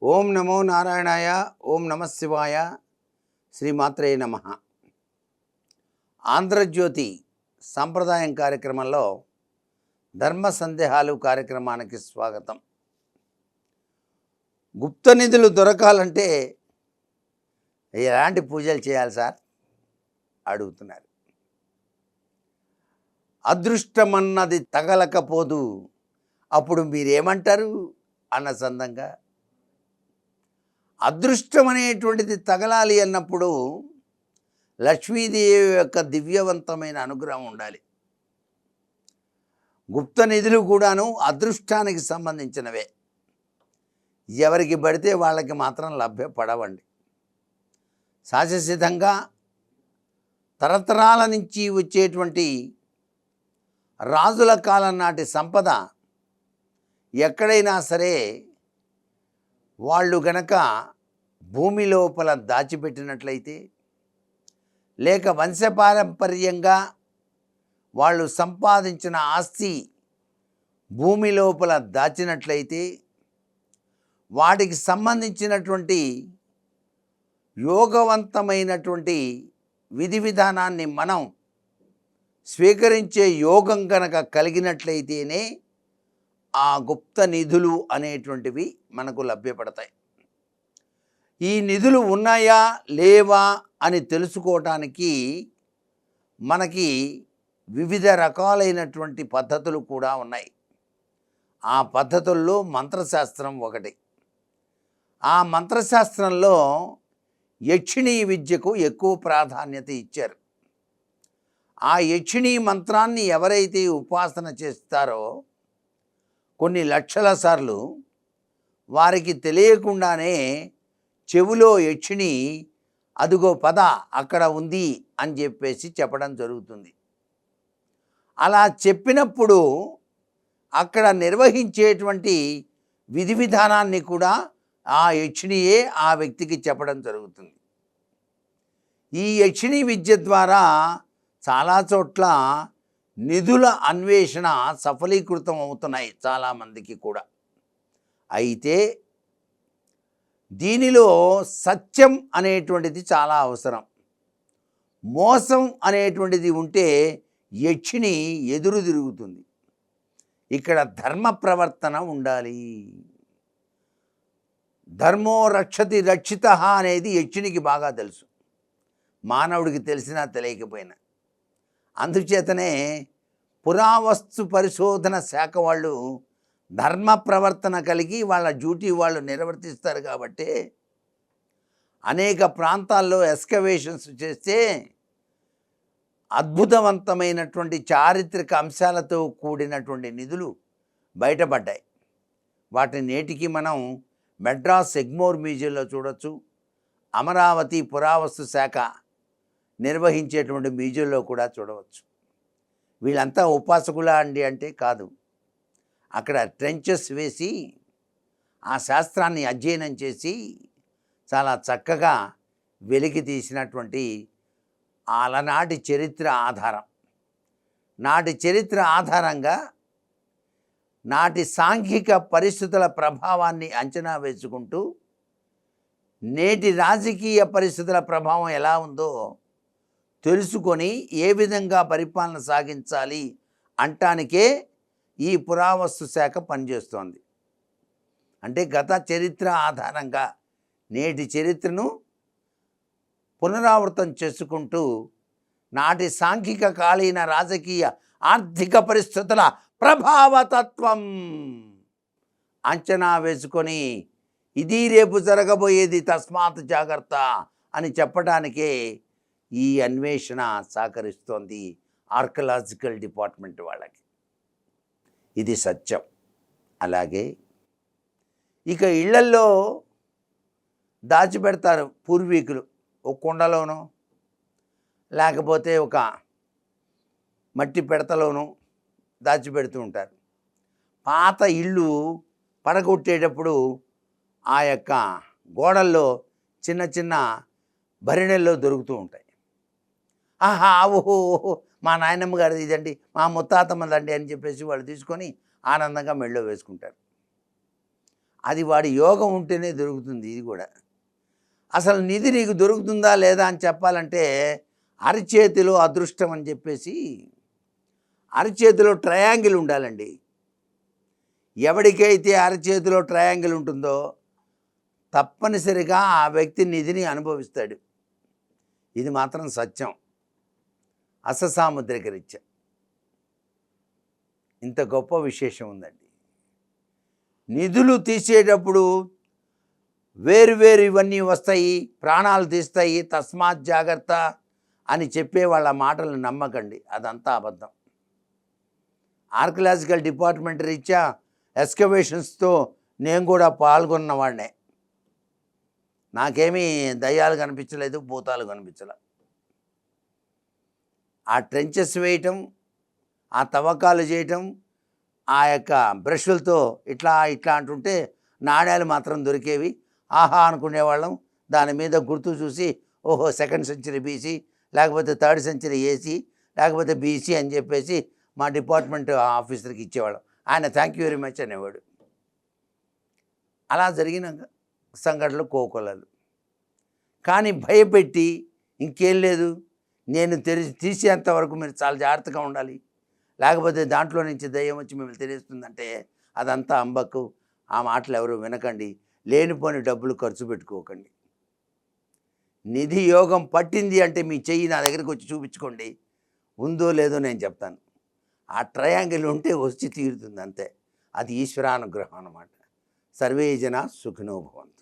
ఓం నమో నారాయణాయ. ఓం నమ శివాయ. శ్రీమాత్రే నమ. ఆంధ్రజ్యోతి సాంప్రదాయం కార్యక్రమంలో ధర్మ సందేహాలు కార్యక్రమానికి స్వాగతం. గుప్త నిధులు దొరకాలంటే ఎలాంటి పూజలు చేయాలి సార్ అడుగుతున్నారు. అదృష్టమన్నది తగలకపోదు, అప్పుడు మీరేమంటారు అన్న సందంగా, అదృష్టం అనేటువంటిది తగలాలి అన్నప్పుడు లక్ష్మీదేవి యొక్క దివ్యవంతమైన అనుగ్రహం ఉండాలి. గుప్త నిధులు కూడాను అదృష్టానికి సంబంధించినవే. ఎవరికి పడితే వాళ్ళకి మాత్రం లభ్యపడవండి. సహజసిద్ధంగా తరతరాల నుంచి వచ్చేటువంటి రాజుల కాలం నాటి సంపద ఎక్కడైనా సరే వాళ్ళు గనక భూమి లోపల దాచిపెట్టినట్లయితే, లేక వంశపారంపర్యంగా వాళ్ళు సంపాదించిన ఆస్తి భూమి లోపల దాచినట్లయితే, వాటికి సంబంధించినటువంటి యోగవంతమైనటువంటి విధి విధానాన్ని మనం స్వీకరించే యోగం కనుక కలిగినట్లయితేనే ఆ గుప్త నిధులు అనేటువంటివి మనకు లభ్యపడతాయి. ఈ నిధులు ఉన్నాయా లేవా అని తెలుసుకోవటానికి మనకి వివిధ రకాలైనటువంటి పద్ధతులు కూడా ఉన్నాయి. ఆ పద్ధతుల్లో మంత్రశాస్త్రం ఒకటి. ఆ మంత్రశాస్త్రంలో యక్షిణీ విద్యకు ఎక్కువ ప్రాధాన్యత ఇచ్చారు. ఆ యక్షిణీ మంత్రాన్ని ఎవరైతే ఉపాసన చేస్తారో కొన్ని లక్షల సార్లు వారికి తెలియకుండానే చెవిలో యక్షిణి అదుగో పద అక్కడ ఉంది అని చెప్పేసి చెప్పడం జరుగుతుంది. అలా చెప్పినప్పుడు అక్కడ నిర్వహించేటువంటి విధి విధానాన్ని కూడా ఆ యక్షిణియే ఆ వ్యక్తికి చెప్పడం జరుగుతుంది. ఈ యక్షిణీ విద్య ద్వారా చాలా చోట్ల నిధుల అన్వేషణ సఫలీకృతం అవుతున్నాయి చాలామందికి కూడా. అయితే దీనిలో సత్యం అనేటువంటిది చాలా అవసరం. మోసం అనేటువంటిది ఉంటే యక్షిణి ఎదురు తిరుగుతుంది. ఇక్కడ ధర్మ ప్రవర్తన ఉండాలి. ధర్మో రక్షతి రక్షిత అనేది యక్షినికి బాగా తెలుసు, మానవుడికి తెలిసినా తెలియకపోయినా. అందుచేతనే పురావస్తు పరిశోధన శాఖ వాళ్ళు ధర్మ ప్రవర్తన కలిగి వాళ్ళ డ్యూటీ వాళ్ళు నిర్వర్తిస్తారు. కాబట్టి అనేక ప్రాంతాల్లో ఎక్స్కవేషన్స్ చేస్తే అద్భుతవంతమైనటువంటి చారిత్రక అంశాలతో కూడినటువంటి నిధులు బయటపడ్డాయి. వాటిని నేటికి మనం మెడ్రాస్ ఎగ్మోర్ మ్యూజియంలో చూడొచ్చు. అమరావతి పురావస్తు శాఖ నిర్వహించేటువంటి మ్యూజియంలో కూడా చూడవచ్చు. వీళ్ళంతా ఉపాసకులా అండి అంటే కాదు. అక్కడ ట్రెంచెస్ వేసి ఆ శాస్త్రాన్ని అధ్యయనం చేసి చాలా చక్కగా వెలికి తీసినటువంటి అలనాటి చరిత్ర ఆధారం. నాటి చరిత్ర ఆధారంగా నాటి సాంఘిక పరిస్థితుల ప్రభావాన్ని అంచనా వేసుకుంటూ నేటి రాజకీయ పరిస్థితుల ప్రభావం ఎలా ఉందో తెలుసుకొని ఏ విధంగా పరిపాలన సాగించాలి అంటానికే ఈ పురావస్తు శాఖ పనిచేస్తోంది. అంటే గత చరిత్ర ఆధారంగా నేటి చరిత్రను పునరావృతం చేసుకుంటూ నాటి సాంఘిక కాలీన రాజకీయ ఆర్థిక పరిస్థితుల ప్రభావతత్వం అంచనా వేసుకొని ఇది రేపు జరగబోయేది తస్మాత్ జాగ్రత్త అని చెప్పడానికే ఈ అన్వేషణ సహకరిస్తోంది ఆర్కలాజికల్ డిపార్ట్మెంట్ వాళ్ళకి. ఇది సత్యం. అలాగే ఇక ఇళ్లల్లో దాచిపెడతారు పూర్వీకులు. ఒక కుండలోనో లేకపోతే ఒక మట్టి పెడతలోనో దాచిపెడుతూ ఉంటారు. పాత ఇళ్ళు పడగొట్టేటప్పుడు ఆ యొక్క గోడల్లో చిన్న చిన్న భరిణెల్లో దొరుకుతూ ఉంటాయి. ఆహా ఓహో మా నాయనమ్మ గారిది ఇదండి, మా ముత్తాతమ్మదండి అని చెప్పేసి వాళ్ళు తీసుకొని ఆనందంగా మెళ్ళో వేసుకుంటారు. అది వాడి యోగం ఉంటేనే దొరుకుతుంది. ఇది కూడా అసలు నిధి నీకు దొరుకుతుందా లేదా అని చెప్పాలంటే అరచేతిలో అదృష్టం అని చెప్పేసి అరచేతిలో ట్రయాంగిల్ ఉండాలండి. ఎవరికైతే అరచేతిలో ట్రయాంగిల్ ఉంటుందో తప్పనిసరిగా ఆ వ్యక్తి నిధిని అనుభవిస్తాడు. ఇది మాత్రం సత్యం. అససాముద్రిక రీత్యా ఇంత గొప్ప విశేషం ఉందండి. నిధులు తీసేటప్పుడు వేరు వేరు ఇవన్నీ వస్తాయి, ప్రాణాలు తీస్తాయి, తస్మాత్ జాగ్రత్త అని చెప్పే వాళ్ళ మాటలు నమ్మకండి. అదంతా అబద్ధం. ఆర్కియలాజికల్ డిపార్ట్మెంట్ రీత్యా ఎక్స్కవేషన్స్తో నేను కూడా పాల్గొన్నవాడినే. నాకేమీ దయ్యాలు కనిపించలేదు, భూతాలు కనిపించలే. ఆ ట్రెంచెస్ వేయటం, ఆ తవ్వకాలు చేయటం, ఆ యొక్క బ్రష్లతో ఇట్లా ఇట్లా అంటుంటే నాణ్యాలు మాత్రం దొరికేవి. ఆహా అనుకునేవాళ్ళం. దాని మీద గుర్తు చూసి ఓహో 2nd సెంచరీ బీసీ, లేకపోతే 3rd సెంచరీ ఏసీ, లేకపోతే బీసీ అని చెప్పేసి మా డిపార్ట్మెంట్ ఆఫీసర్కి ఇచ్చేవాళ్ళం. ఆయన థ్యాంక్ యూ వెరీ మచ్ అనేవాడు. అలా జరిగిన సంఘటనలు కోకొల్లలు. కానీ భయపెట్టి ఇంకేం లేదు, నేను తీసేంత వరకు మీరు చాలా జాగ్రత్తగా ఉండాలి, లేకపోతే దాంట్లో నుంచి దయ్యం వచ్చి మిమ్మల్ని తెలియస్తుందంటే అదంతా అంబక్కు. ఆ మాటలు ఎవరు వినకండి. లేనిపోని డబ్బులు ఖర్చు పెట్టుకోకండి. నిధి యోగం పట్టింది అంటే మీ చెయ్యి నా దగ్గరికి వచ్చి చూపించుకోండి. ఉందో లేదో నేను చెప్తాను. ఆ ట్రయాంగిల్ ఉంటే వచ్చి తీరుతుంది అంతే. అది ఈశ్వరానుగ్రహం అన్నమాట. సర్వే జనా సుఖినో భవంతు.